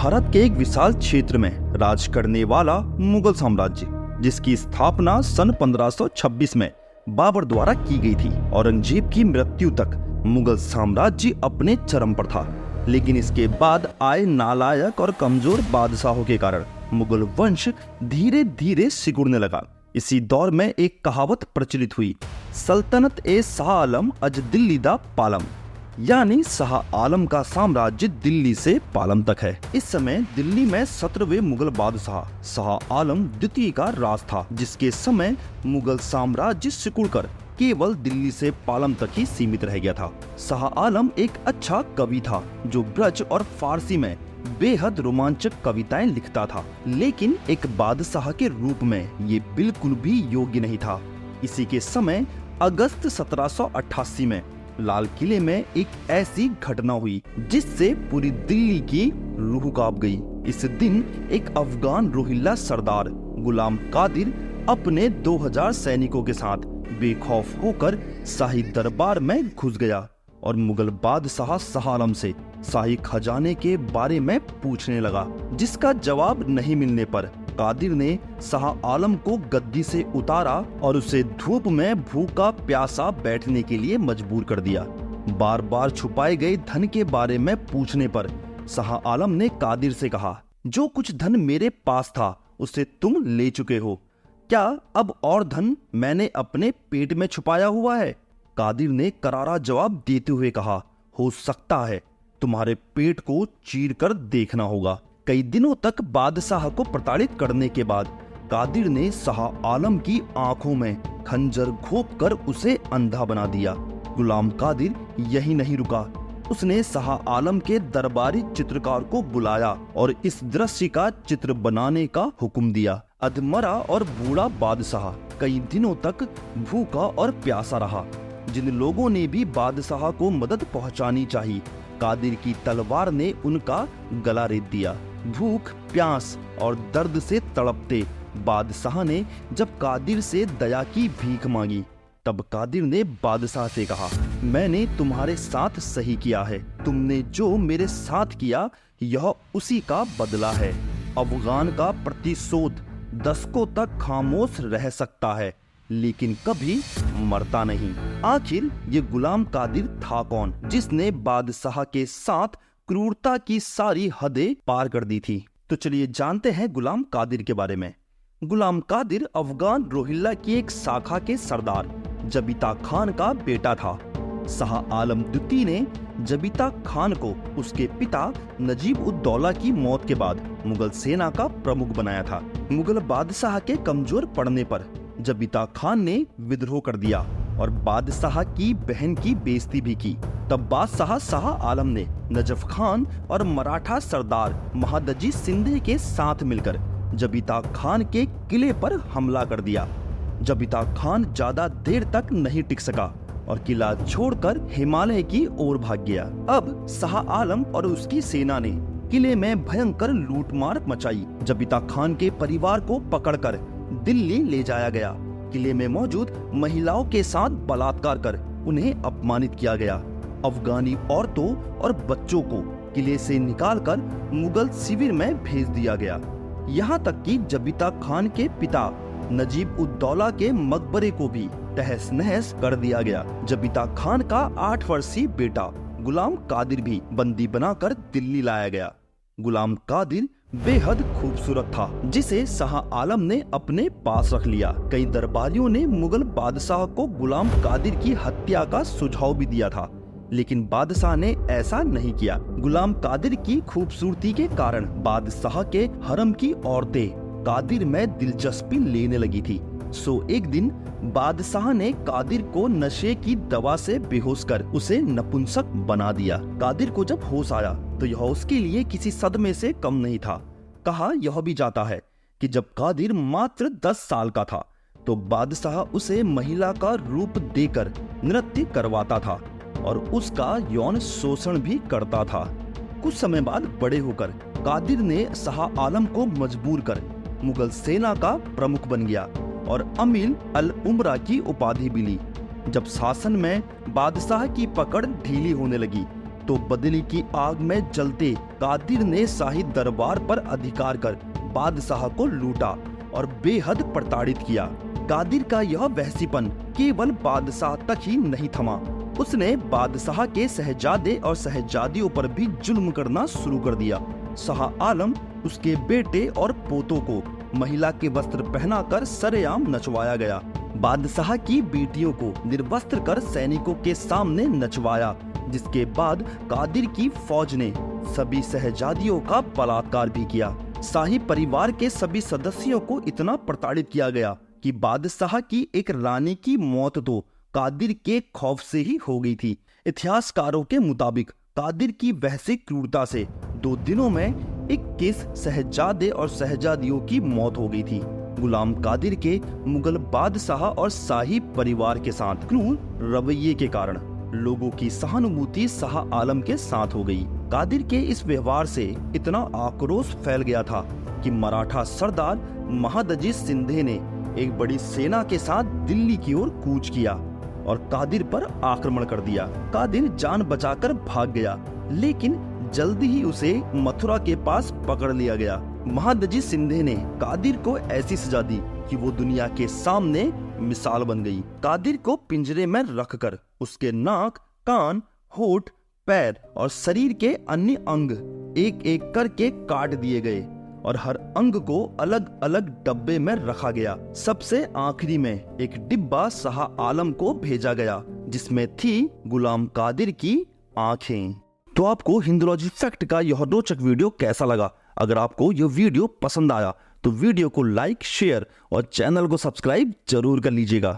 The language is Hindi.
भारत के एक विशाल क्षेत्र में राज करने वाला मुगल साम्राज्य, जिसकी स्थापना सन 1526 में बाबर द्वारा की गई थी। औरंगजेब की मृत्यु तक मुगल साम्राज्य अपने चरम पर था, लेकिन इसके बाद आए नालायक और कमजोर बादशाहों के कारण मुगल वंश धीरे धीरे सिकुड़ने लगा। इसी दौर में एक कहावत प्रचलित हुई, सल्तनत ए शाह आलम अज दिल्ली दा पालम, यानी शाह आलम का साम्राज्य दिल्ली से पालम तक है। इस समय दिल्ली में 17वें मुगल बादशाह शाह आलम द्वितीय का राज था, जिसके समय मुगल साम्राज्य सिकुड़कर केवल दिल्ली से पालम तक ही सीमित रह गया था। शाह आलम एक अच्छा कवि था जो ब्रज और फारसी में बेहद रोमांचक कविताएं लिखता था, लेकिन एक बादशाह के रूप में ये बिल्कुल भी योग्य नहीं था। इसी के समय अगस्त 1788 में लाल किले में एक ऐसी घटना हुई जिससे पूरी दिल्ली की रूह कांप गई। इस दिन एक अफगान रोहिल्ला सरदार गुलाम कादिर अपने 2000 सैनिकों के साथ बेखौफ होकर शाही दरबार में घुस गया और मुगल बादशाह शाह आलम से शाही खजाने के बारे में पूछने लगा, जिसका जवाब नहीं मिलने पर कादिर ने शाह आलम को गद्दी से उतारा और उसे धूप में भूखा प्यासा बैठने के लिए मजबूर कर दिया। बार बार छुपाए गए धन के बारे में पूछने पर शाह आलम ने कादिर से कहा, जो कुछ धन मेरे पास था उसे तुम ले चुके हो, क्या अब और धन मैंने अपने पेट में छुपाया हुआ है? कादिर ने करारा जवाब देते हुए कहा, हो सकता है, तुम्हारे पेट को चीर कर देखना होगा। कई दिनों तक बादशाह को प्रताड़ित करने के बाद कादिर ने शाह आलम की आंखों में खंजर घोंप कर उसे अंधा बना दिया। गुलाम कादिर यही नहीं रुका, उसने शाह आलम के दरबारी चित्रकार को बुलाया और इस दृश्य का चित्र बनाने का हुक्म दिया। अधमरा और बूढ़ा बादशाह कई दिनों तक भूखा और प्यासा रहा। जिन लोगों ने भी बादशाह को मदद पहुंचानी चाहिए, कादिर की तलवार ने उनका गला रेत दिया। भूख, प्यास और दर्द से तड़पते बादशाह ने जब कादिर से दया की भीख मांगी, तब कादिर ने बादशाह से कहा, मैंने तुम्हारे साथ सही किया है, तुमने जो मेरे साथ किया यह उसी का बदला है। अफगान का प्रतिशोध दशकों तक खामोश रह सकता है, लेकिन कभी मरता नहीं। आखिर ये गुलाम कादिर था कौन, जिसने बादशाह के साथ क्रूरता की सारी हदें पार कर दी थी? तो चलिए जानते हैं गुलाम कादिर के बारे में। गुलाम कादिर अफगान रोहिल्ला की एक शाखा के सरदार जबीता खान का बेटा था। शाह आलम द्वितीय ने जबीता खान को उसके पिता नजीब उद दौला की मौत के बाद मुगल सेना का प्रमुख बनाया था। मुगल बादशाह के कमजोर पड़ने पर जबीता खान ने विद्रोह कर दिया और बादशाह की बहन की बेइज्जती भी की। तब बादशाह शाह आलम ने नजफ खान और मराठा सरदार महादजी सिंधे के साथ मिलकर जबीता खान के किले पर हमला कर दिया। जबीता खान ज्यादा देर तक नहीं टिक सका और किला छोड़कर हिमालय की ओर भाग गया। अब शाह आलम और उसकी सेना ने किले में भयंकर लूटमार मचाई। जबीता खान के परिवार को पकड़कर दिल्ली ले जाया गया। किले में मौजूद महिलाओं के साथ बलात्कार कर उन्हें अपमानित किया गया। अफगानी औरतों और बच्चों को किले से निकालकर मुगल शिविर में भेज दिया गया। यहाँ तक कि जबीता खान के पिता नजीब उद दौला के मकबरे को भी तहस नहस कर दिया गया। जबीता खान का 8 वर्षीय बेटा गुलाम कादिर भी बंदी बनाकर दिल्ली लाया गया। गुलाम कादिर बेहद खूबसूरत था, जिसे शाह आलम ने अपने पास रख लिया। कई दरबारियों ने मुगल बादशाह को गुलाम कादिर की हत्या का सुझाव भी दिया था, लेकिन बादशाह ने ऐसा नहीं किया। गुलाम कादिर की खूबसूरती के कारण बादशाह के हरम की औरतें कादिर में दिलचस्पी लेने लगी थी। सो एक दिन बादशाह ने कादिर को नशे की दवा से बेहोश कर उसे नपुंसक बना दिया। कादिर को जब होश आया तो यह उसके लिए किसी सदमे से कम नहीं था। कहा यह भी जाता है कि जब कादिर मात्र 10 साल का था तो बादशाह उसे महिला का रूप देकर नृत्य करवाता था और उसका यौन शोषण भी करता था। कुछ समय बाद बड़े होकर कादिर ने शाह आलम को मजबूर कर मुगल सेना का प्रमुख बन गया और अमीर अल उमरा की उपाधि भी ली। जब शासन में बादशाह की पकड़ ढीली होने लगी तो बदली की आग में जलते कादिर ने शाही दरबार पर अधिकार कर बादशाह को लूटा और बेहद प्रताड़ित किया। कादिर का यह वहशीपन केवल बादशाह तक ही नहीं थमा, उसने बादशाह के शहजादे और शहजादियों पर भी जुल्म करना शुरू कर दिया। शाह आलम, उसके बेटे और पोतों को महिला के वस्त्र पहनाकर सरेआम नचवाया गया। बादशाह की बेटियों को निर्वस्त्र कर सैनिकों के सामने नचवाया, जिसके बाद कादिर की फौज ने सभी शहजादियों का बलात्कार भी किया। शाही परिवार के सभी सदस्यों को इतना प्रताड़ित किया गया कि बादशाह की एक रानी की मौत तो कादिर के खौफ से ही हो गई थी। इतिहासकारों के मुताबिक कादिर की वहशी क्रूरता से 2 दिनों में 21 शहजादे और शहजादियों की मौत हो गई थी। गुलाम कादिर के मुगल बादशाह और शाही परिवार के साथ क्रूर रवैये के कारण लोगों की सहानुभूति शाह आलम के साथ हो गई। कादिर के इस व्यवहार से इतना आक्रोश फैल गया था कि मराठा सरदार महादजी शिंदे ने एक बड़ी सेना के साथ दिल्ली की ओर कूच किया और कादिर पर आक्रमण कर दिया। कादिर जान बचाकर भाग गया, लेकिन जल्दी ही उसे मथुरा के पास पकड़ लिया गया। महादजी शिंदे ने कादिर को ऐसी सजा दी कि वो दुनिया के सामने मिसाल बन गई। कादिर को पिंजरे में रखकर उसके नाक, कान, होठ, पैर और शरीर के अन्य अंग एक एक करके काट दिए गए और हर अंग को अलग अलग डब्बे में रखा गया। सबसे आखिरी में एक डिब्बा शाह आलम को भेजा गया, जिसमें थी गुलाम कादिर की आंखें। तो आपको हिंदुलॉजी फैक्ट का यह रोचक वीडियो कैसा लगा? अगर आपको यह वीडियो पसंद आया तो वीडियो को लाइक, शेयर और चैनल को सब्सक्राइब जरूर कर लीजिएगा।